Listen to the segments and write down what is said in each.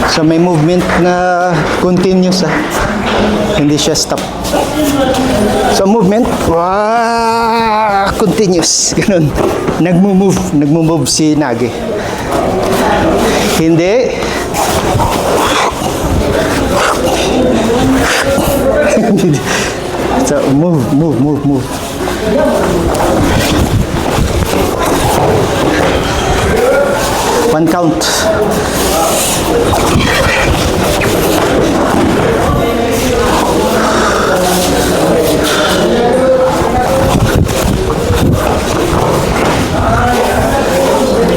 So may movement na continuous hindi siya stop. So movement, wow, continuous, ganun. Nagmo-move si Nage. Hindi. So move. One count.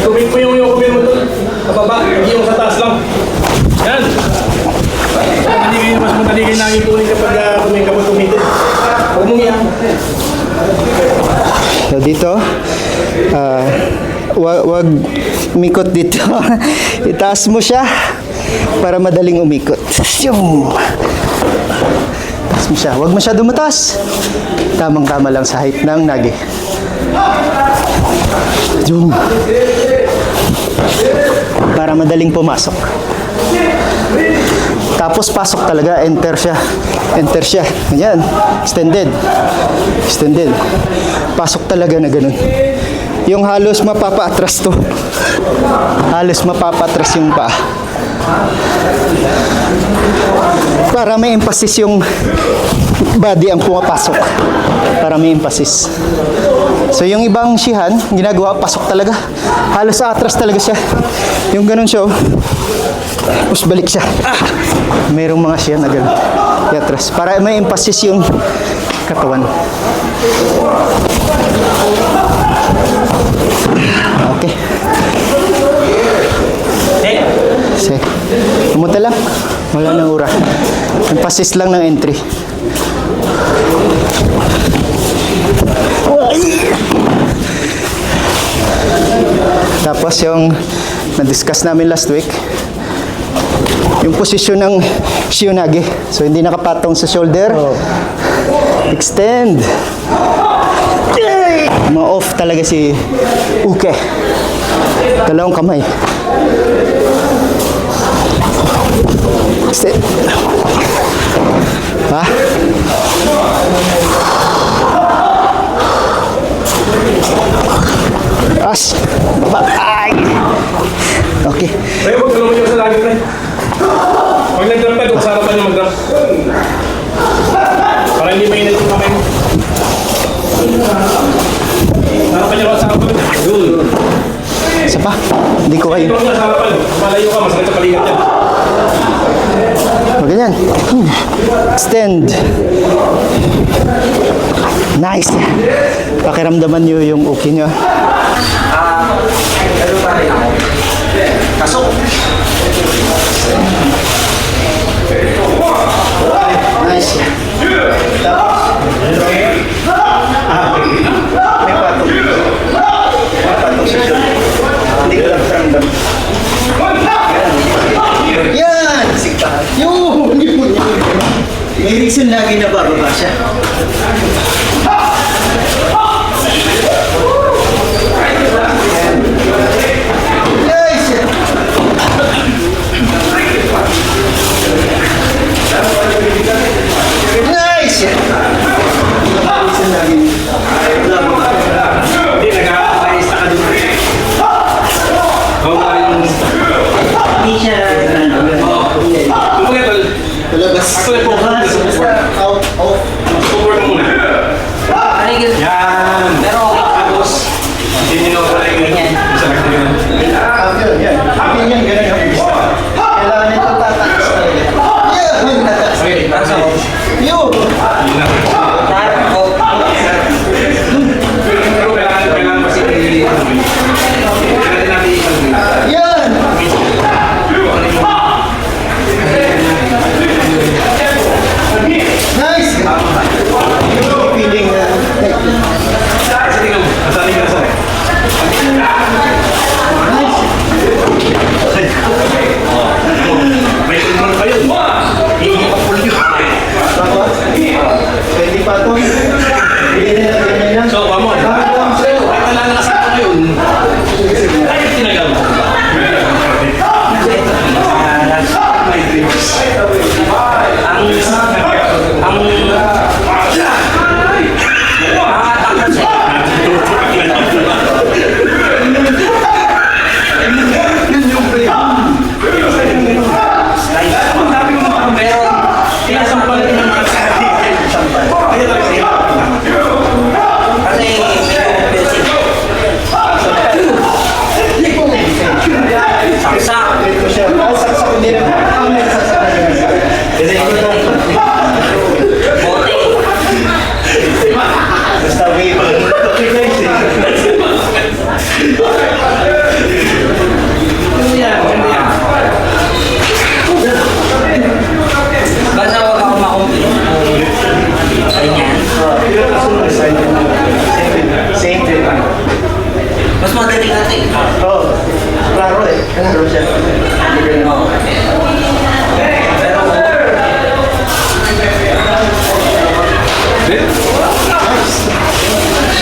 Kumit mo yung kumit mo doon. Kababa, hindi yung sa taas lang. Yan. Mas madali kayo nanging kunin kapag kumitin. Huwag mong iyan. So dito, wag umikot dito. Itaas mo siya para madaling umikot. Yung taas mo siya. Wag masyado mataas. Tamang-tama lang sa height ng Nage. Yung para madaling pumasok. Tapos pasok talaga, enter siya. Ganyan. Extended. Pasok talaga na ganun. Yung halos mapapaatras to. Halos mapapaatras yung paa. Para may emphasis yung body ang pumapasok. Para may emphasis. So yung ibang shihan, ginagawa, pasok talaga. Halos atras talaga siya. Yung ganun siya, tapos balik siya. Mayroong mga shihan na ganun. Atras. Para may emphasis yung katawan. Okay. Sige. Pumunta lang. Wala nang ura. Emphasis lang ng entry. Tapos yung na-discuss namin last week, yung posisyon ng Shio-Nage. So hindi nakapatong sa shoulder. Extend. Ma-off talaga si Uke. Dalawang kamay. Extend. Ha? As. Ay. Okay. Ay, huwag tulungan niyo sa lagi na. Pag nag-drum ka, doon sa harapan niyo mag-drum. Para hindi mainit yung kamay mo. Harapan niyo sa harapan. Yun. Isa pa? Hindi ko kayo. Ito nga sa harapan. Malayo ka, masakit sa paligat yan. O, ganyan. Extend. Nice. Pakiramdaman nyo yung okay nyo. Ano pa rin ako? Pasok! Nice. May patong. Hindi ko lang paramdam. Yan! Yun! May reason lagi na bababa siya. Nice! Hindi, nag-aayos na ka dun. Hindi siya Palabas. Out. Support mo muna. Yan! pero okay tapos Hindi nyo wala yung ganyan. sa nagtigan. Yan. Ganyan, ganun. Kailangan nito tataas talaga. Yan! Tataas. Okay, nasa ako. Yun! Yun na. Parang ko Pero kailangan kasi kailangan natin ipag-win. Yan! Nice! Feeling Kasi tingnan mo, nasaling ka na sa'yo. May control pa yun. Pero, pinasampal din ng mga kasi saksak. Saksak hindi naman. Saksak na Bote. Basta wave. Basta huwag ako makumpli. Ganyan. Same thing. Mas madali natin. Oh, klaro eh. Klaro siya. Oo. Pero,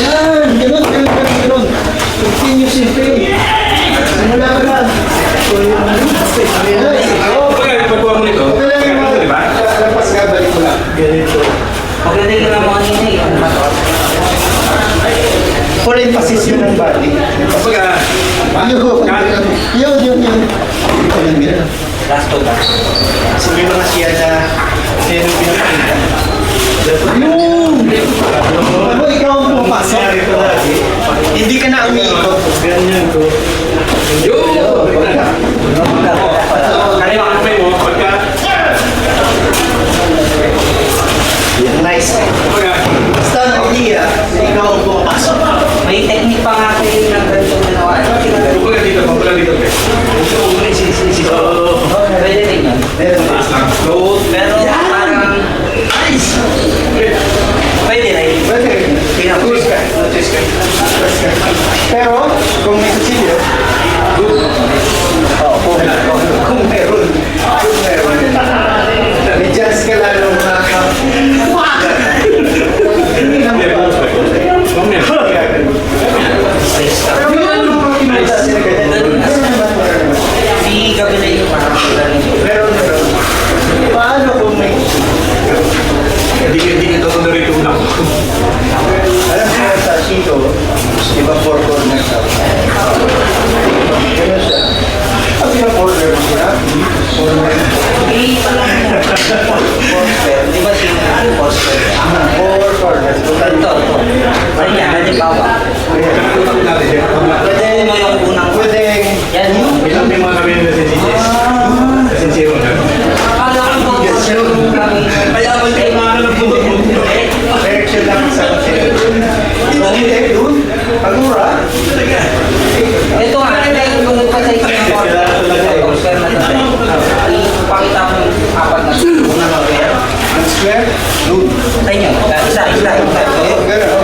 Yan, ganun. Continuous yung pay. Simula ka na. Oo, pag pagkuha mo nito. Okay lang yung mga, Di ba? lapas ka, balik mo lang. Ganito. pagdating ka ng mga nini, ano ba to? Full emphasis yun ng body. Kapag Yun. Ito lang yun. Last to ba? Kasi may mga siya na meron pinapakita. Ano ikaw ang pumapasok? Hindi ka na umiikot. Ganyan ko. kaya ang kamay mo, pagka, Nice. Basta ang idea na ikaw ang pumapasok. May technique pa nga kayo ng ganito ginawa. Ano ginagawa? pagka dito, pagka dito. Pwede rin yun. Meron ba? Pero parang, pwede rin. Pwede. Pinapush ka. Pero, kung may kutsilyo, kung meron, may chance ka lalong hindi na Space ka. Pero meron yung mga kinunta sila ganyan. Si Gabi na yung parang galing. Meron. Paano kung may Hindi ito sa narito na. alam mo sa Shito, di ba 4 corners ako? Ganun siya. Pag yung corner mo siya, corner. Eh, parang poster. Di ba yung poster? 4 corners. Total Ito. Ano yan? Halimbawa. Pwede mo yung unang Pwedeng yan yung Ilang may mga kami na sensitive. Sensitive na. akala ko po yung kami. Kaya mo yung mga ng puno. direction lang sa kutsilyo. Hindi, doon. Pagura. Ito nga, yung pasay sa poster na ito. Ipakita mo yung apat na unang pair. Ang square, doon. Sa inyo, isa. Ganun, Ito.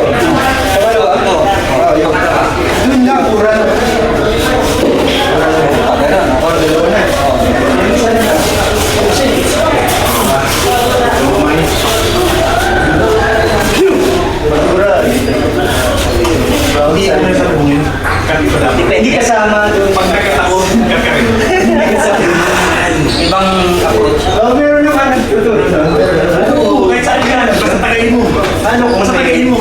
yun. Doon na, pura. Ganun. Dalawa na. Pagura. Hindi ka na sa bungin. Hindi kasama doon. Pag nagkataon, kakarin. Hindi kasama. Ibang approach. Oh, meron naman nagtuturo. Oo, kahit saan ka, basta tagayin mo. Ano kung Basta tagayin mo.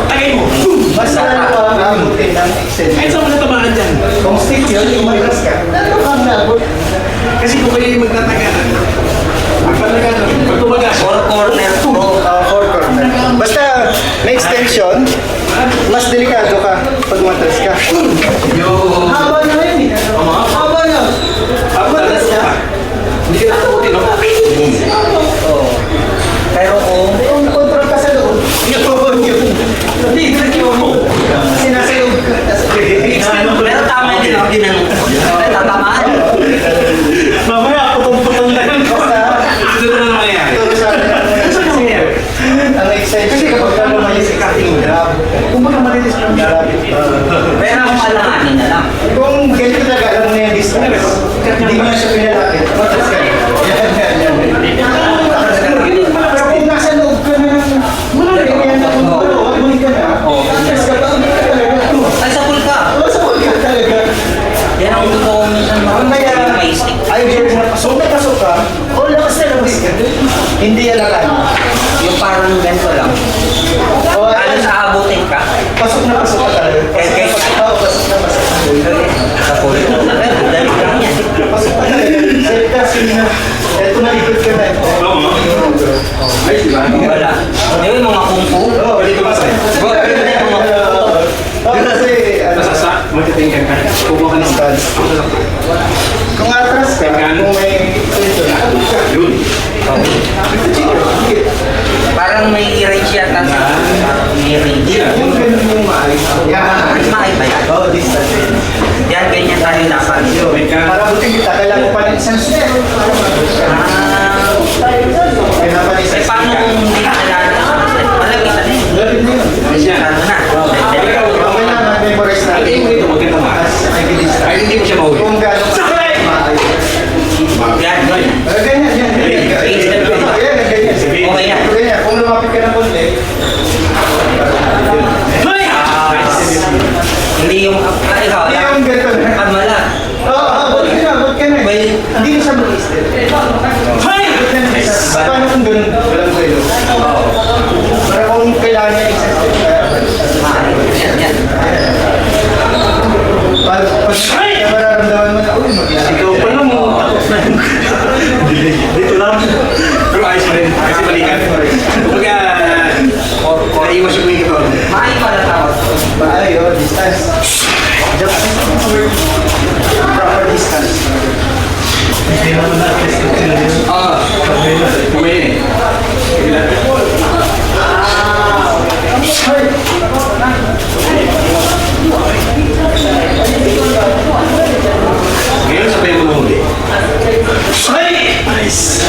Tagayin mo. basta ano ang abutin ng extend. Kahit saan mo natamaan dyan. Kung stick yun, umalas ka. Ano kang naabot? Kasi kung kayo yung magtatagalan, pag tumagas, Four corner pro. 4 corner. Basta may extension, mas delikado ka pag matras ka. Haba na yun eh. Haba na. Matras ka. hindi ka nakabuti, no? Oh. Pero kung Kung control ka sa loob, yun. Hindi, nag-iwan mo. Kasi nasa loob ka. pero tama din ako ginanong ko. Tatamaan. Mamaya, putong-putong na yun. Basta, Ito na nangyayari. ito sa ang extension. Kasi kapag ka lumayo sa cutting grab, kung baka malinis yung grab. Pero kung alanganin na lang. Kung ganito talaga, alam mo na yung distance. Hindi mo na siya pinalapit. Matras ka. Yan. Pero kung nasa loob ka na, ganyan na kung huwag ka na. Matras ka, bakit ka talaga? Ay, sa pool ka. Sa huwag ka talaga. Yan ang gusto ko minsan Ang mga kaya, may stick. ay, kung napasok ka, all Hindi yan lang. Yung parang ganito lang. O, Halos aabutin ka. pasok na pasok ka talaga. Okay. Oo, pasok na pasok na. Sa pulit. Dali lang yan. Pasok ka talaga. Save ka, sige na. Eto na, ikot ka na. Ay, di ba? Wala. Yung mga kung fu. Oo, Pwede ko ba sa'yo? Kasi, Masasa, magtitingkan ka. Kukuha ka ng Stance. kung atras ka, kung may ito na. Yun. Parang may range yata sa may range. Yung ganun yung maayos. Yan. Mas maayos ba yan? Oo, distance. Yan, ganyan tayo dapat. Para buti kita, kailangan pa ng isang step. Ah, Kailangan pa ng isang eh paano kung hindi ka kailangan? Malapit na yun. Lapit na yun. Ano na? Okay na, memorize natin. Ay, dito, maganda nga. Ay, hindi mo siya mahuli. Kung gano'n ka maayos. Yan, ganyan. Ganyan, yan. Ganyan, ganyan. Okay yan. Ganyan, kung lumapit ka ng konti. Hindi yung, ikaw, Hindi yung ganito na. kamala. Oo, abot ka na, abot ka na. Well, Hindi na siya mag-step. Paano kung ganun? Walang kayo. Para kung kailangan niya isang step. yan, yan. Pag mararamdaman mo na, uy, mag-isigaw pa na mo. Dito lang. Pero ayos pa rin. Kasi balikan. Kumbaga, naiwas yung mga ito. Maayos pala tawag. Ay, oh, distance. Proper distance. Mamaya eh. Ngayon, sabay mo na huli. Nice.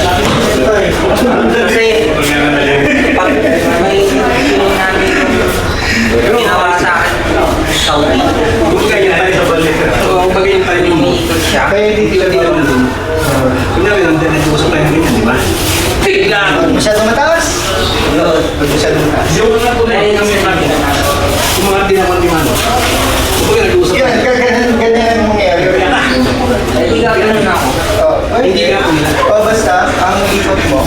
Kasi, pag may tulong namin yung ginawa sa akin, Saudi, Kumbaga yan tayo sa balik. Oo, kumbaga yan tayo yung umiikot siya. Kaya dito Hindi naman dun. Kunyari, nag-usap tayo ng ganyan, di ba? Biglang! masyadong mataas. Pag masyadong mataas. Yung mga tunay ng mga natin. Yung mga tinawag ni Mano. Kumbaga, nag-usap Yan, tayo. ganyan ang mangyayari. Eh, di ka ganun ako. Oh, ay, Hindi ka pumila. Oh, basta, ang ikot mo,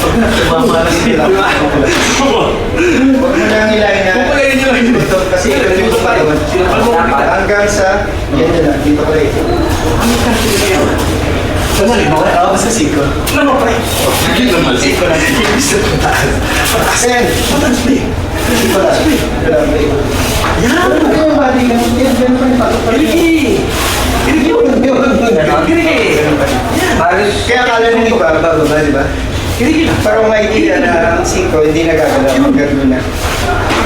mamalas nila. Huwag mo nang ilahin na Kumbaga yun yun. ito, kasi ito yung katawan. Hanggang sa, yan na lang, dito ko rin. Sandali mo. Oo, basta siko. Ano mo, pre? Hindi naman. Siko lang. Sen, siko lang. Grabe. Yan, ano yung body ka? Yan, ganun pa yung patok pa rin. Kiriki! Kiriki yun. Kiriki! Halos, Kaya akala nyo ko ba, bababa, di ba? Kiriki lang. Parang makikita na ang siko, hindi nagagalaw. Gano'n na.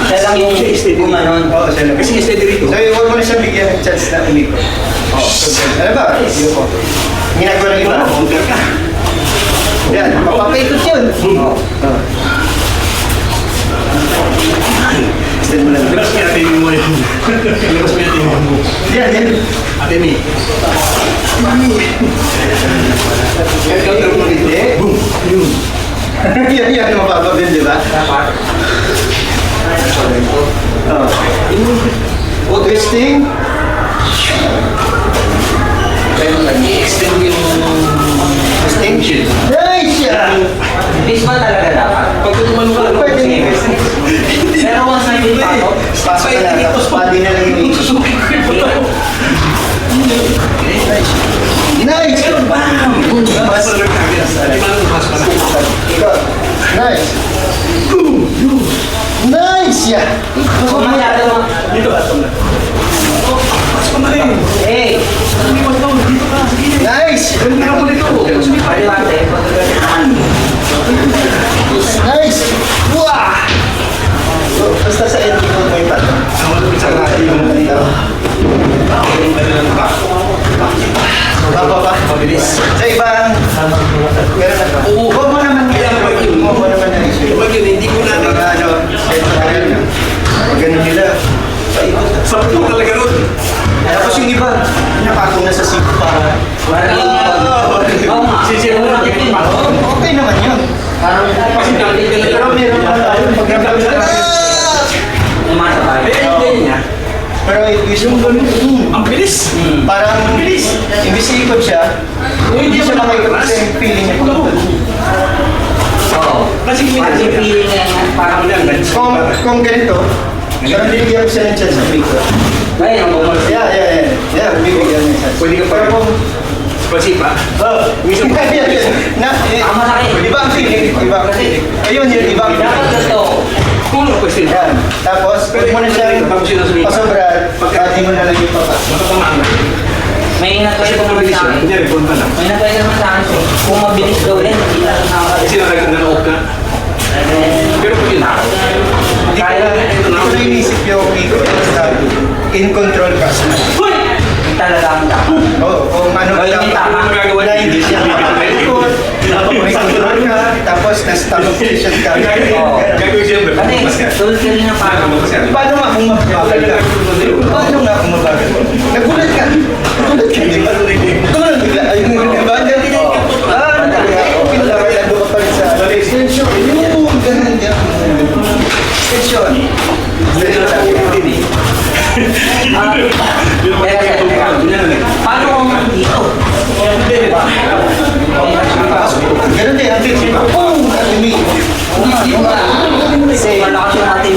siya lang yung gumanon. Oo, siya lang. Kasi steady rito. So, huwag mo na siya bigyan ng chance na umikot. Oo. Ano ba? Yun po. Ginagawa ng iba. Counter ka. Yan, mapapaikot yun. Oo. Extend mo lang. Labas mo yung ate mo yun. Labas mo yung ate mo. Yan, yan. Ate mi. Yan, counter mo dito. Boom. Yun. Yan, yan. Mapapag din, di ba? Dapat. Oo. Oh, twisting. I-extend mo yung Twisting. Nice! Yan! Baseball talaga dapat. Pag tumano ka, ano? Pwede na twisting. Pero once na yung pasok, Pasok ka na. Tapos body na lang yung Susukin ko yung puto. Nice! Bam! Mas pa lang kagad. Di ba nung mas pa lang? Ikaw. Nice! Nice! Yan! kung masyado mo, Dito ka. Mas pa na rin. eh, Dito ka. Sige. Nice! Ganda ka po dito. paliwate, Nice! Wah! Basta sa end mo may pato. Ang malapit sa lahat yung yung kanilang back. Baba pa. Mabilis. Sa ibang, meron na ba? Oo. Huwag mo naman Kaya pag yun, Huwag mo naman na issue. pag yun, hindi ko na Mga ano, ganun nila. Sakto talaga nun. Tapos yung iba, napatong na sa siko para parang yung oo nga. Sisiya mo na yung back. okay naman yun. Parang, Kasi dati ka Pero meron pa tayo pag umasa tayo. Eh, hindi niya. Pero yung ganun, Ang bilis. parang imbis ikot siya, hindi siya makikot kasi yung feeling niya. Oo. Kasi parang Kung ganito, parang bibigyan ko siya ng chance sa pito. Ay, ang bumalik. Yeah, bibigyan ng chance. Pwede ka pa. Pero kung, Pasipa. minsan pa yan. Ang masakit. Iba ang feeling, iba ang feeling. Ayun yun, iba ang Dapat feeling. gusto ko. Kung ano question? Yan. Tapos, pag mo na siya pasobra, pagkati mo na lang yung papas. Matatamaan na. May nag-try ko naman sa akin. Kunyari, phone ka lang. May nag-try naman sa akin. Kung mabilis gawin, hindi na sa Kasi nanood ka. Pero pag yun ako. Kaya, Hindi ko na inisip yung ego. Basta, in control ka. talaga ang dapat. Oo, kung ano Ayun yung tama. na hindi siya makakapikot. May control ka, tapos na-stop position ka. Oo. Gagawin siyempre. Kasi, tulad ka rin ng parang. Paano nga kung mabagal ka? Paano nga kung mabagal? Nagulat ka. Nagulat ka, di ba? Nagulat bigla. Ayun, di ba? Pinalaro ka pa rin sa extension. Yung ganun yan. Extension. Extension sa Paano kung dito? ganun din, atin. Boom! Umi. Malakas yung ating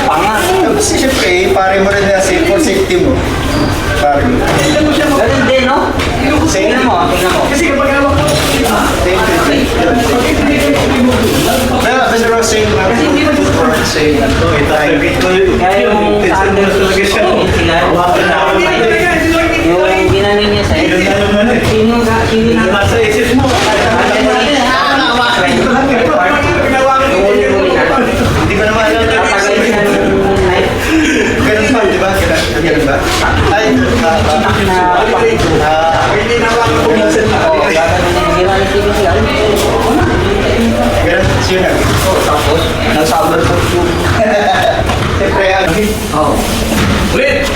pangat. Tapos siyempre, pare mo rin na safe for safety mo. Pare mo. Ganun din, no? Tingnan mo, tingnan mo. Kasi kapag hawak ko, Safety. Pero, pero saying na, saying na to, Kaya yung sa under sila, yung ginanin niya sa'yo. Sino na? nasa isip mo. hindi ko naman alam. Ganun ba, di ba? Ganun ba? Ay, Hindi na hawakan ko minsan na. ganun siya na. Tapos, nagsabar ko yung... Siyempre, Oo. Ulit!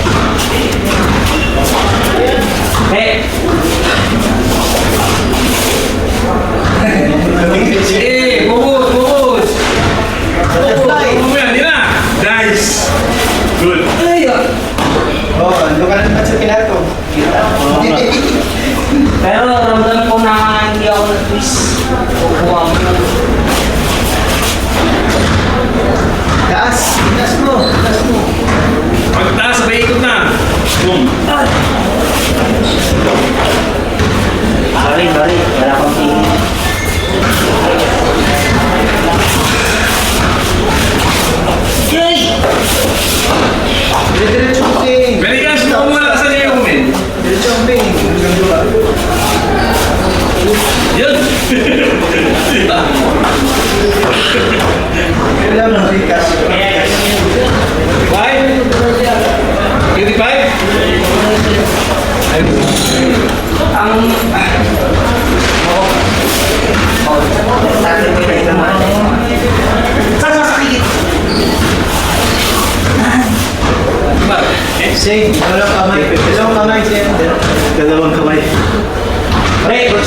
Eh, Eh, bubus, bubus! Mamaya, hindi na! Nice! Good! oh, ano ka naman sa pinato? pero ramdam ko na hindi ako nag-twist. Kukuha mo. Taas, taas mo, taas mo. Pagtaas, sabay ikot na! Boom! Sorry. Wala akong tingin. Yay! Diretso ang pain. Very guys, kung malakasan niyo yung kumin. Diretso ang pain. Hanggang dulo. Yun! Kailangan mo rikas. 5? 25? Ang... Sabi ko na ito man. Sasakit! Sing, dalawang kamay. Dalawang kamay siya. Dalawang kamay.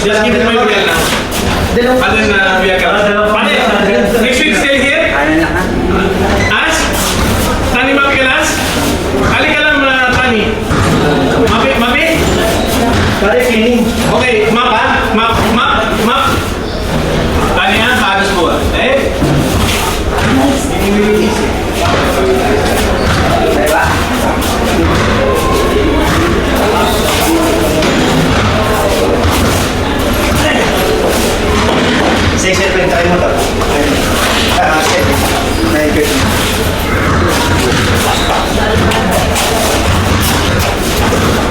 Just give it my biyak na. Ano na biyak ka? Pare, next week stay here? Ano lang ha? As? Tani mapi ka las? Ali ka lang Tani. Mapi? Pare, cleaning. Okay, map ha? Map. Tani ha? Paano mo ba? Eh? Diba? Sing, sir, try mo to. Set. Naikot.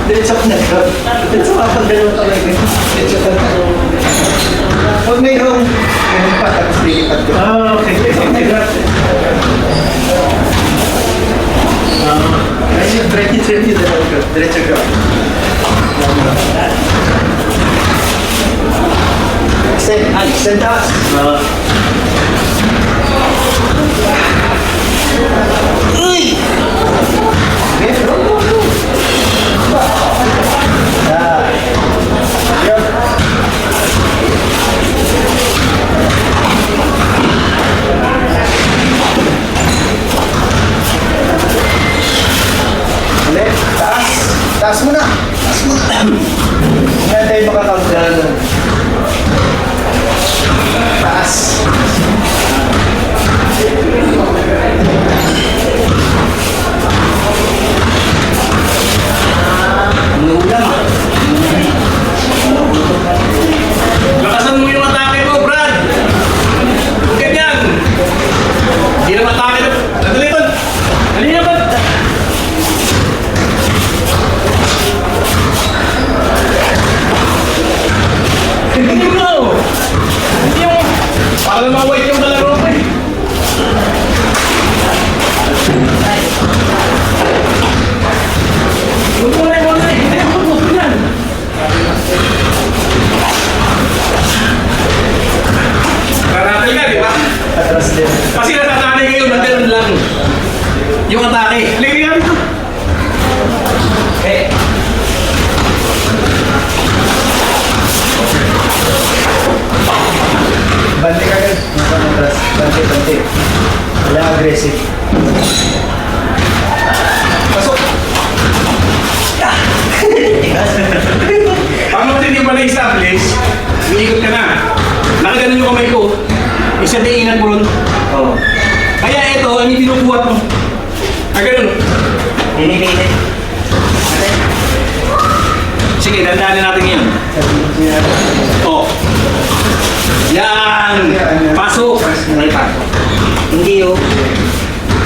Diretso ka na. Diretso ka pang dalawang kamay. Diretso ka na. Huwag na yung pa, tapos lilipat ko. Okay. Ayun, diretso ka. Send taas. Uy! Okay, go. Yun. Ulit, taas. Taas mo na. Taas mo na. Hindi tayo makakount. Taas. Kasi natatake kayo, nagkaroon lang. Yung atake. Halika nga dito. Eh, Bante ka agad. Bante. Wala aggressive. Pasok. Paano kasi hindi pa na-establish, umiikot ka na. Nakaganon yung kamay ko. Isa din ingat mo ron. oo. Kaya ito, ang ibinubuhat mo. Ganun. Pinipilit. Sige, dandanin natin ngayon. Oh. Yan! Pasok! May pa. Hindi oh.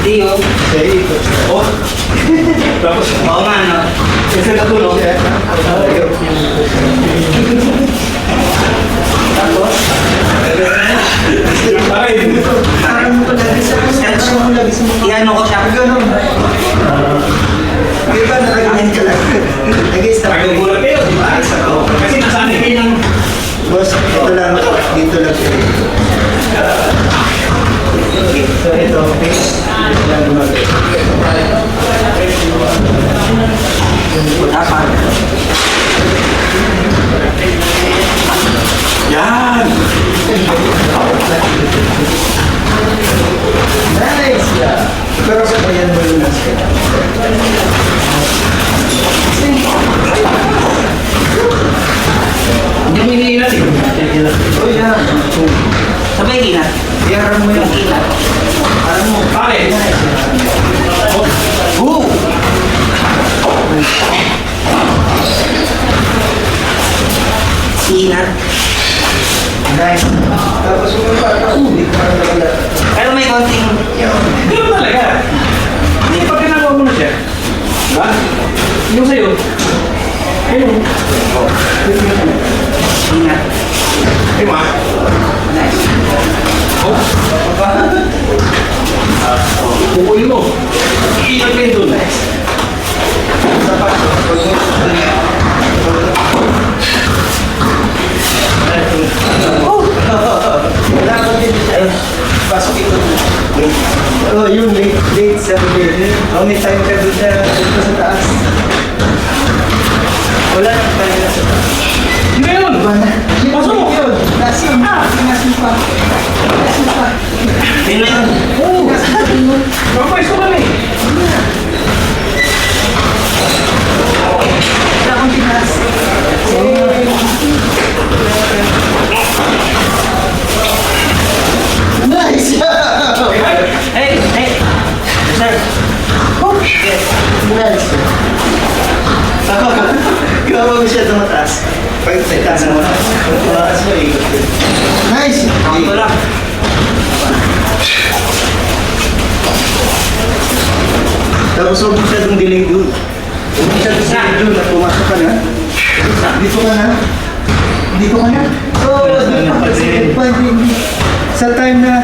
Hindi oh. Oh. Tapos, Oo nga, no? isa na to, no? Ay, Iano ko siya. Diba nakaganin ka lang? Nag-start tagay mo lang kayo, di ba? Kasi nasanay kayo ng... Boss, ito lang. Dito lang siya. So ito, face. Ito lang gumagay. Dapat. Yan! Nice! Pero sa bayan mo yung nasa. Hindi mo hinihinat eh. Oh, yan. Sabay kinat. Iyaran mo Yung yung kinat. Parang mo. Pare! Woo! Kinat. Nice. Tapos yung parang hindi ko parang nagala. Pero may konting... Ganun talaga. Hindi pag ginagawa mo na siya. Diba? Yung sa'yo. Ayun. Kinat. Ayun ma. Nice. Oh. Pukulin mo. Iingat kayo doon. Wala ko din. Pasok ito. Oh, yun. Late sabi. May time ka doon dito sa taas. Wala na tayo na sa taas. Hindi yun. Pasok. Yun. Nasim. Nasim pa. Nasim pa. Yun na yun. Oo. Mapais ko kami. Wala akong tinas. Nice! Hey! Hey! Sir! Yes. Nice! Gawa mo siya tumataas. Pag taas mo. Taas mo ikot. Nice! Ito lang. Tapos huwag masyadong delay doon. Huwag masyadong delay doon na pumasok ka na. Dito ka na. Dito ka na. So, doon ka kasi sa time na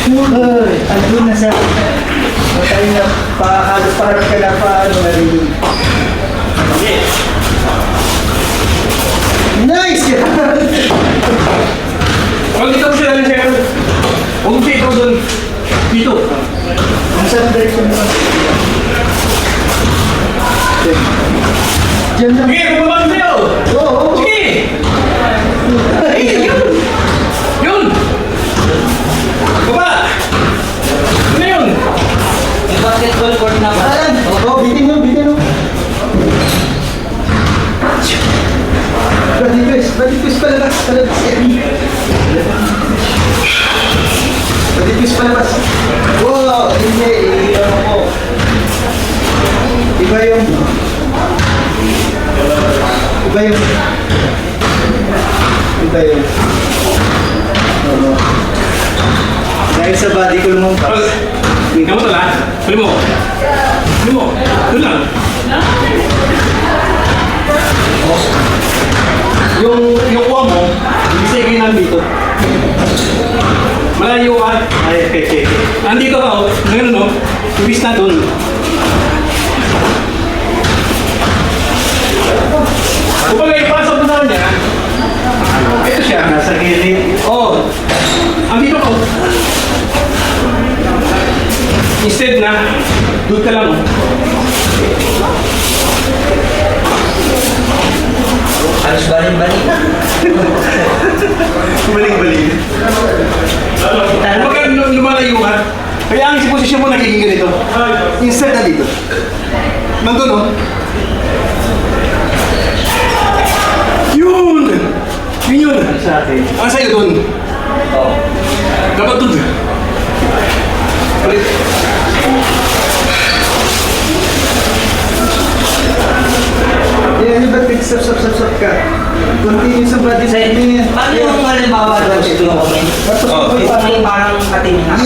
andun na sa time na halos parang ka na paano narinig. Nice! Huwag ikaw siya rin sa'yo. Huwag mo siya ikaw doon. Dito. Ang saan direction mo? Diyan lang. Sige, bumabang sa'yo. Oo. Sige. Ay, yun. Yun. Baba. Ano yun? Yung basketball court na ba? Ayan. Oo, bitin mo. Badipis palabas. Badipis palabas. Wow, hindi. Iiwan mo ko. Iba yung... Oo. Dahil sa body ko lumampas. Tingnan mo tala. Huli mo. Doon lang. Yung kuha mo, ibig kayo nandito. Malayo ka. Ay. Andito ka, oh. Ngayon, no? Ibig na doon. Kumbaga, ipasok mo na niya. Ito siya. Nasa gilid. Oh. Andito ka. Instead na, doon ka lang. Halos balik-balik na. Balik-balik. Kapag lumalayo ka, kaya ang posisyon mo nagiging ganito. Instead na dito. Nandun, oh. Yun! Yun yun! Sa akin. Ang sa'yo dun. Oo. Dapat dun. Ulit. Yan, ba't stop ka? Continue sa body Paano yung halimbawa doon sa tulong comment? Oh. Yung may parang katingin na.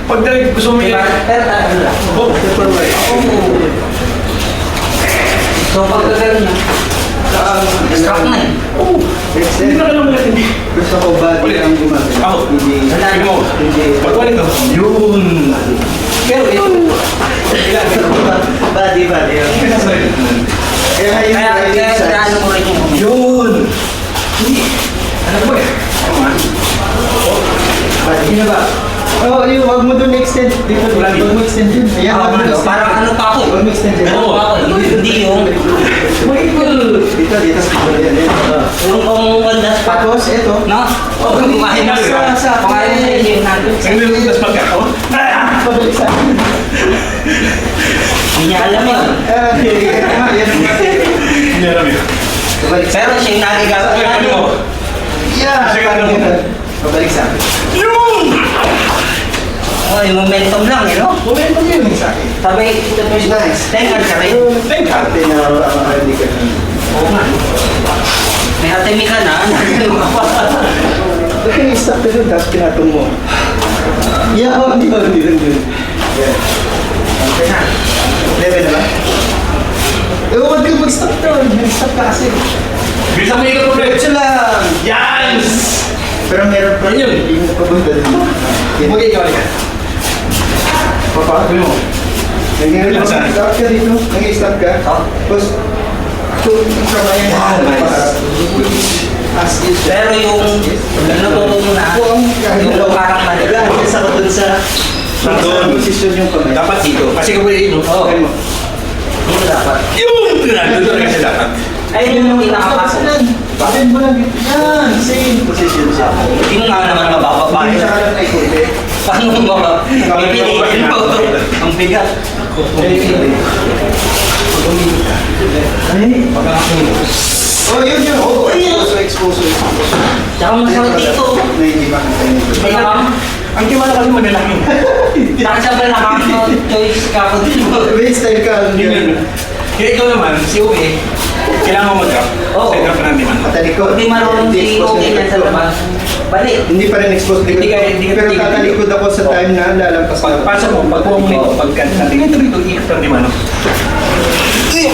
Pag direct gusto mo Diba? Pero tayo lang. Oh, So pag gagawin niya, struck na eh. oh. Hindi na ka lang natin. Gusto ko body Ulit. ang gumagana. Ako. Hindi. Sabi mo. Pagkuhan ito. Yun. Pero yun, Body. kaya ano mo rin yung comment. Yun. Ano ba eh? Body na ba? Oo, yung wag mo doon extend. Dito, wag mo extend yun. Ayan, wag mo extend. Parang ano pa ako eh. Wag mo extend yun. Ano pa ako eh. Hindi yung, Dito. Yan. yung wandas pa. Tapos, ito. No? Oo, kumain na Sa- kumain na sa inyo yung nandun. Ang nilutas pag ako. Pabalik sa akin. Hindi niya alam yun. Yan. Hindi alam yun. Pabalik sa Pero siya yung nagigawa Ano na. mo? Yeah. Pabalik sa akin. Yun! Oh, yung momentum lang eh, no? Momentum yun sa akin. Sabay, ito po siya. Nice. Tengan siya rin. Thank God. Ate na hindi ka. Oo nga. May atemi ka na. Bakit yung stop na doon, tapos pinatong mo? Yeah, hindi rin. Yeah. Okay na. Level na ba? Eh, huwag kang mag-stop doon. Mag-stop ka kasi. Bisa mo ikot ulit. Diretso lang. Yan! Pero meron pa Yun. Hindi mo papunta doon. Huwag ikaw ka. Papakagin mo. Ilan saan? Stop ka dito. Nag-stop ka. Oh. Tapos, from ayan. Yan, nice. As is. Pero yung naturo mo na, yung parang maliga. Isa ko dun sa Doon. posisyon yung kamay. Dapat dito. Kasi kung ino. Oo. Kaya mo. Dito dapat. Yun! Doon talaga siya dapat. Ayun yung pinakapasok. Bakit mo lang dito? Yan, same position siya. Hindi mo nga naman mabababa. Hindi siya ka lang naikuti. Paano mo ba? Pipiliin mo. Ang bigat. Ay, oh, yun. Oh, expose. Tsaka masakit dito. May ang kimala kasi malalaki. Tsaka siya ba nakaka-choice ka po dito? Wait, style ka. Yun. Kaya ikaw naman, si Uwe, kailangan mo mag-drop. Oo. Sa drop namin man. Matalikod. Hindi marunong si okay yan sa labas. Balik. Hindi pa rin expose likod Hindi ka- ko. hindi ka- Pero hindi ka- tatalikod ako sa time na lalampas na. Pagpasok mo, pagkuha mo nito, pagkanta, ito rito, ikot lang di mano.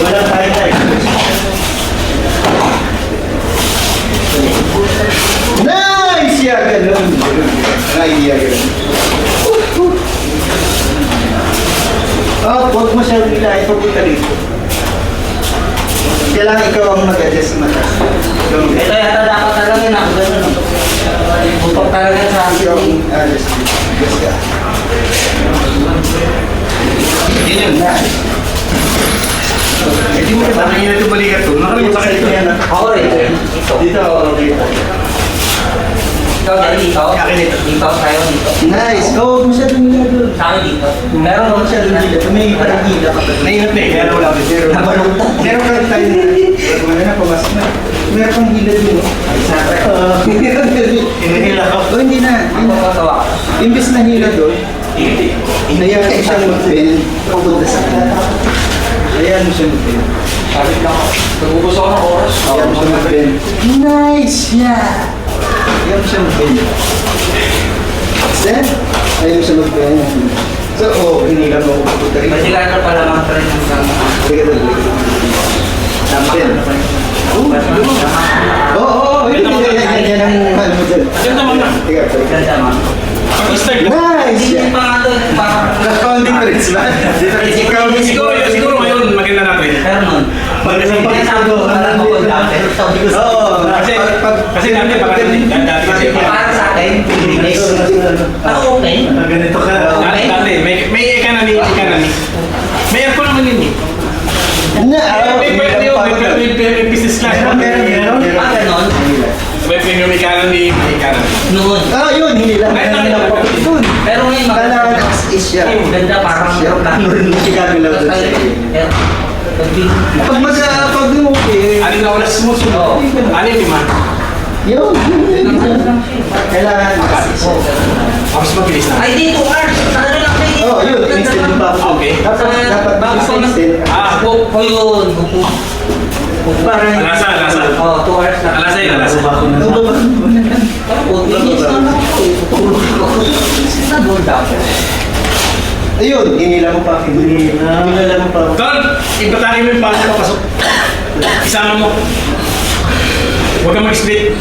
Wala tayo na expose. Nice! Yeah, ganun. Na-idea yun. Oh, huwag mo siya hilahin papunta dito. Kailangan ikaw ang mag-adjust sa mata. Ito yata dapat talaga yun ako ganun. Butok talaga sa Ikaw akin. ang adjust ka. Yun yun. Eh di mo kita nangyayari ito balikat to. Nakalimutan ka dito. Ako rin. Ito. Dito ako dito. Ikaw dyan dito. Akin dito. Dito tayo dito. Nice! Oh, masyadong hila doon. Sa akin dito. Meron Meron ako masyadong hila. May parang hila ka pa. Naingat na eh, kaya wala ako. Nabaluktot. Meron kang tayo na. Wala na, pumasok na. Meron kang hila doon. Hinahila ko. Oh, hindi na. Ako matawa ka. Imbes na hila doon, hayaan mo siyang mag-bend papunta sa kanila. Hayaan mo siyang mag-bend. Sabi lang ako. Nagubos ako ng oras. Hayaan mo siyang mag-bend. Nice! Yeah! Hayaan mo siyang mag-bend. Then, hayaan mo siyang mag-bend. So, hinila mo ako papunta rin. Masigahan ka pala mga friend ng sama. Liga doon, liga doon. Bend. Oo, yun yan ang ano mo dyan. Diyan naman na. Tiga, balik. Ganda man. Pag-start na. Nice! Hindi Yeah! pa nga doon. Parang Founding prince ba? Siguro ngayon, maganda natin. pero nun. Maganda Sabi ko parang ako dati. Sabi ko Oo. Kasi dati pag dati kasi para sa akin, Pilipinas. Meron. Ah, ganon? May pinumikanan ni Kanan. Noon. Yun, hindi lang. Ay, Hindi lang po. Yun. Pero ngayon, Kailangan as-is siya. ganda parang Ano rin yung sigagalaw doon sa Pag okay, Ano na oras mo? Oo. Ano yung lima? yun. Kailangan as-is. Mas mabilis na. Ay, di 2 hours. Ano lang kayo? Yun. In-extend mo pa ako. Okay. Dapat Bago pa extend. O yun. Parang... Alasa. 2 hours na. Alasa yun, alasa. Ayun, hinila mo pa. Hinila mo pa. Tol, ipatake mo yung pasok papasok. Isama mo. Huwag kang mag-split.